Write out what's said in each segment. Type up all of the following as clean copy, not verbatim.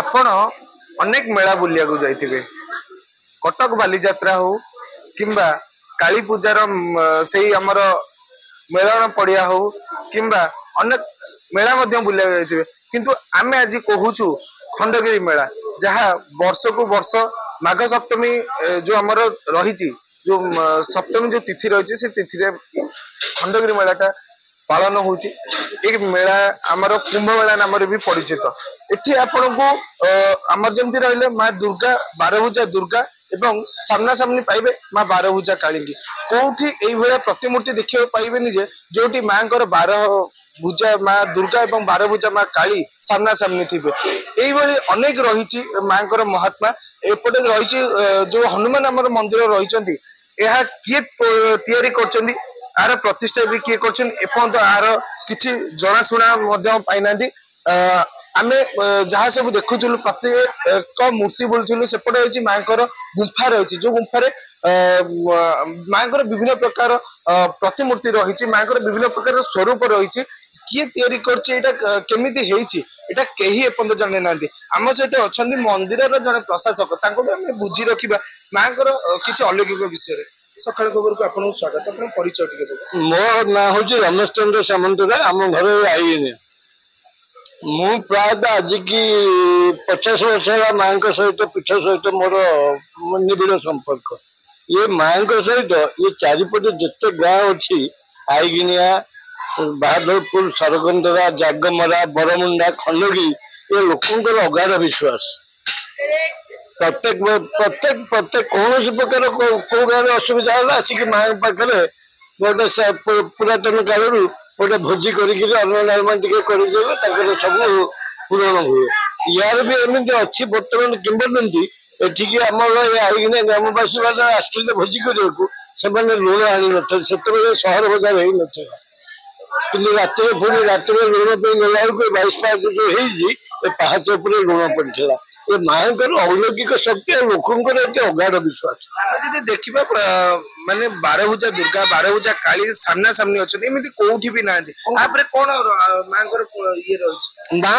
आपण अनेक मेला बुलिया को जाइथिबे कटक बालीजात्रा हो किंबा काली पूजार से आमर मेलन पड़िया हो किंबा अनेक मेला बुलिया जाइथिबे किंतु आमे आज कहूचु खंडगिरी मेला जहाँ वर्ष को वर्ष माघ सप्तमी जो आमर रही जो सप्तमी जो तिथि रही से तिथि खंडगिरी मेलाटा पालन होची एक मेला आमर कुंभ मेला नाम भी परिचित एठी आपण को आमर जमती रहिले माँ दुर्गा बारभुजा दुर्गा एवं सामना सामनी पाइबे माँ बारभुजा काली कोठी एई भलिया प्रतिमूर्ति देखियो पाइबेनी जे जोटी माँ कर 12 भुजा माँ दुर्गा एवं 12 भुजा माँ काली सामना सामनी थिबे एई भली अनेक रहिची माँ कर महात्मा एपटे रहिची जो हनुमान आमर मंदिर रहिचंती एहा किए तयारी करचंती आर प्रतिष्ठा भी किए करछन एपंत आर किछि जनाशुना मध्य पाइनांती आमे जहाँ सब देखुलु प्रत्येक मूर्ति बोलुलु सेपटे होची मांकर गुंफा रही जो गुंफारे मांकर विभिन्न प्रकार प्रतिमूर्ति रही मांकर विभिन्न प्रकार स्वरूप रही किए तैयारी करछि एटा केमिति हेछि एटा केही एपंत जाने नांती आम सहित अछंती मंदिर जने प्रशासक तांको आमे बुझी रखिबा मांकर किछि अलौकिक विषय सकाळ खबर को आपन स्वागत अपन परिचय टिके मो ना होची रमेश चंद्र सामंतरा आम घर आईने मु प्राय आज की 50 वर्ष माँ सहित पीठ सहित मोर निबिड़ संपर्क ये माँ सहित ये चारिपटे जिते गाँ अच्छी आईगिनिया बहादुरपुर सरगंदरा जागमरा बरमुंडा खंडगी ये लोकंर अगाध विश्वास प्रत्येक प्रत्येक प्रत्येक कौन प्रकार कौ गाँव असुविधा है आसिक माँ पाखे गोटे पुरातन कालू गोटे भोजी कर सब पूरण हुए यार भी एमती अच्छी बर्तमान किंबदंती एठिकी आमर आईना ग्रामवासी मैंने आसते भोजी करने लुण आनी न सहर बजार हो नाला कि रात रात लुण गला 22 पाँच जो पहाच लुण पड़ा ये माँ अलौकिक शक्ति लोक अगाध विश्वास देखा माने 12 भुजा दुर्गा 12 भुजा काली सामना सामनी अच्छे एमती कोठी भी ना कौन माँ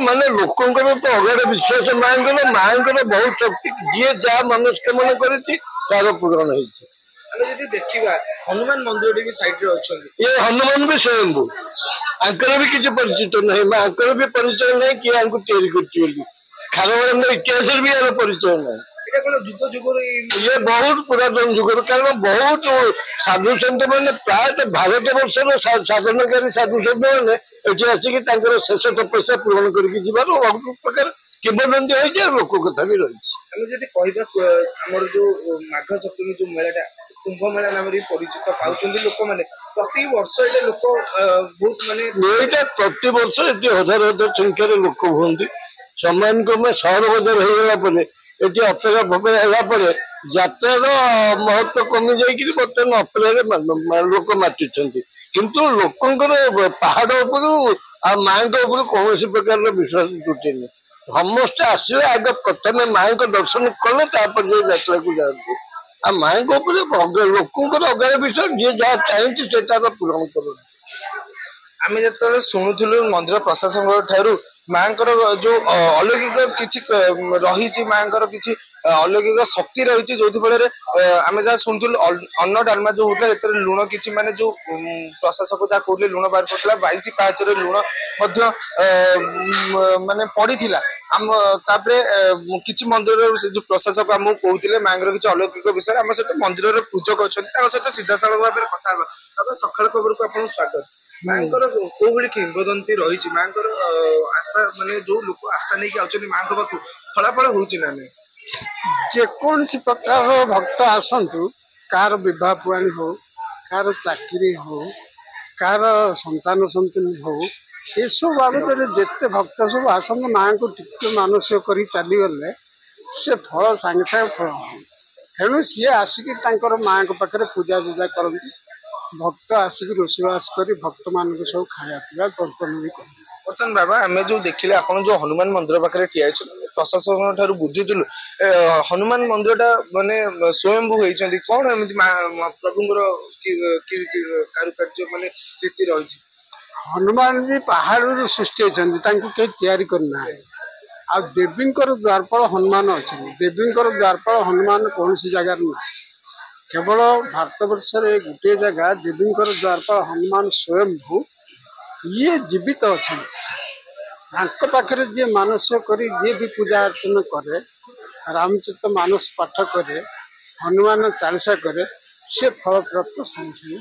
माने लोक तो अगाध विश्वास माँ बहुत शक्ति जी जहाँ मनस्कामना कर पूरण हो देखा हनुमान मंदिर भी साइड रे अच्छा ये हनुमान भी स्वयं आंकर भी किसी परिचित नहीं आंकर भी परिचय नहीं किए या खारवाड़ इतिहास भी यार परिचय नहीं जुग जुग ये बहुत पुरातन जुग कारण बहुत साधु सन्त मैंने प्रायतः भारत वर्षर साधनकारी साधु सन्त मैंने ये आसिक शेष तपस्या पूरण करके बहुत प्रकार किंबदंती हो लोक कथा भी रही जो माघ सप्तमी जो मेलाटा कुंभ मेला नाम परिचित पाँच लोक मैंने प्रति वर्ष ये लोक बहुत माने प्रति वर्ष ये हजार हजार संख्यार लोक हमें सम्मान क्रमे सहर बजार होगा अपेरा भपेरा यात्रार महत्व कमी जाकि बर्तमान अपेरा लोक माचुंट किंतु लोकंर पहाड़ उपर माँ कौन प्रकार विश्वास टूटेनि समस्ते आसवे आगे प्रथम माँ दर्शन कले यात्रा को जाती आ माँ लोकंर अगाध विश्वास जी जहाँ चाहिए से पूरण कर आम जो शुणुलु मंदिर प्रशासन ठारू माँ जो अलौकिक किसी रही माँ किसी अलौकिक शक्ति रही जो फल आम जहाँ शुणुलु अन्न डालमा जो होता है लुण किसी माने जो प्रशासक जहाँ कहते लुण बाहर पड़ा 22 पाँच लुण माने पड़ी आम किसी मंदिर जो प्रशासक आमको कहते माँ किसी अलौकिक विषय आम सहित मंदिर पूजक अच्छा सहित सीधा साल भाव में कथा सकाल खबर को आप स्वागत माँ कौ भाई किंबदंती रही माँ आशा माने जो लोक आशा नहीं आउट माँ पाख फलाफल होना जेकोसी प्रकार भक्त आसतु कार बह पुआणी हो कार चाकरी हो कार संतान संतनी हो ये सब बाबद जिते भक्त सब आसत माँ को टिके मानसिक कर चलीगले से फल सांगे सांगे फल तेणु सी आसिक माँ पाखे पूजा पूजा करती भक्त आसिक रोषेबास कर भक्त मान सब खाया पीवा बर्तन भी कर बर्तमान बाबा आम जो देखिले आप जो हनुमान मंदिर पाखे ठिया प्रशासन ठार बुझुलु हनुमान मंदिर माने स्वयंभू होती कौन एमती प्रभुंर कारुकार्य माने स्थिति रही हनुमान जी पहाड़ सृष्टि होती कहीं तैयारी करना आ देवींकर द्वारपाल हनुमान अच्छे देवींकर द्वारपाल हनुमान कौन सी जगार ना केवल भारतवर्ष गोटे जगह देवींकर द्वारपाल हनुमान स्वयंभू ये जीवित अच्छा पाखे जी मानस कर जी भी पूजा अर्चना करे रामचरित मानस पाठ करे हनुमान चालीसा करे से फल प्राप्त सागे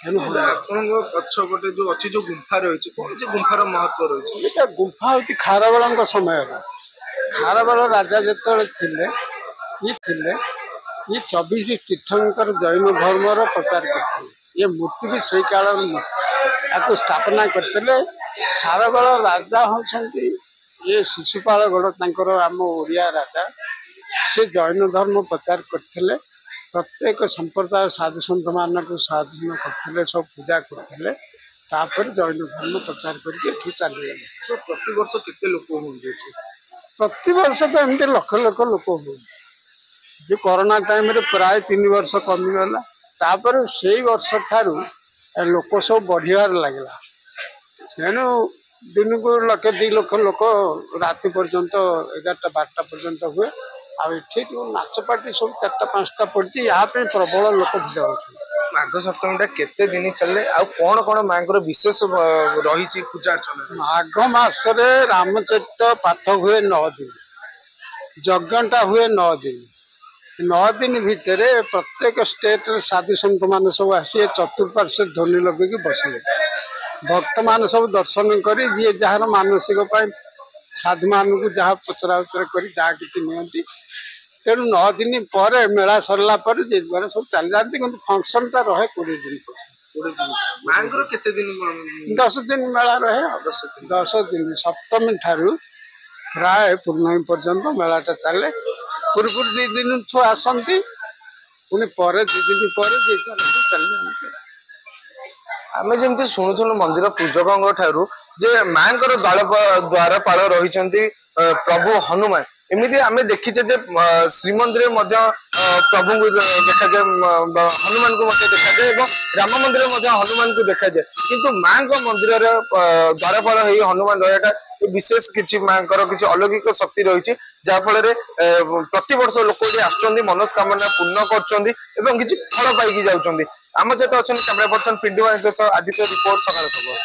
पछपटे जो अच्छी जो गुंफा रही कौन सी गुंफार महत्व रही ये गुंफा हूँ खारबेल समय खारबेल राजा जो ये 24 तीर्थंकर जैन धर्म प्रचार करते ये मूर्ति भी सही काल मूर्ति स्थापना करते खारबेल राजा होती ये शिशुपाल गढ़ आम ओडिया राजा से जैन धर्म प्रचार करते प्रत्येक संप्रदाय साधु सन्त मानक साधन करते सब पूजा करते जैन धर्म प्रचार करके चली तो प्रति वर्ष केते लोक होंगे प्रति वर्ष तो एमती लक्ष लक्ष लोक हो जो कोरोना टाइम रे प्राय 3 वर्ष कमिगला तापर से वर्ष ठारू लोक सब बढ़ियार लगला तेणु दिन को 1 2 लाख लोक राति पर्यंत 11टा 12टा पर्यंत हुए आठ नाच पार्टी सब 4टा 5टा पड़ी यहाँ प्रबल लोक भिड़ होती माघ सप्तमी केते दिन चले आ कौन कौन माँ विशेष रही पूजा अर्चना माघ मासरे रामचरित पाठ हुए 9 दिन यज्ञटा हुए 9 दिन 9 दिन भितर प्रत्येक स्टेट साधु सन्त मान सब आसी चतुर्पार्श्व ध्वनि लगे बसले भक्त मान सब दर्शन कर जी जार मानसिक साधु मान को जहाँ पचरा उचरा कर जहाँ कि नियंती तेणु 9 दिन पर मेला सरला पर जे सब चली जाती कि फंक्शन टा रहे 20 दिन मांगर केते दिन 10 दिन मेला रहे 10 दिन सप्तमी ठारू प्राय पूर्णमी पर्यंत मेलाटा चले पूर्व 2 दिन छुआ आसती पुणी पर 2 दिन पर जे चली जाती आमे जेमती शुणुथुनु मंदिर पूजकों ठारू जे मांकर द्वारपाल रही प्रभु हनुमान एमती आम देखीचे जे श्रीमंदिर प्रभु को देखा जाए हनुमान को देखा जाए राम मंदिर हनुमान को देखा जाए किंतु माँ मंदिर द्वारपाल हनुमान रहा विशेष किसी माँ किसी अलौकिक शक्ति रही जहाँफल प्रति वर्ष लोक आसुँच मनस्कामना पूर्ण कर फल पाई जाऊँच आम सहित अच्छा कैमरा पर्सन पिंडू आदित्य रिपोर्ट सकाल खबर।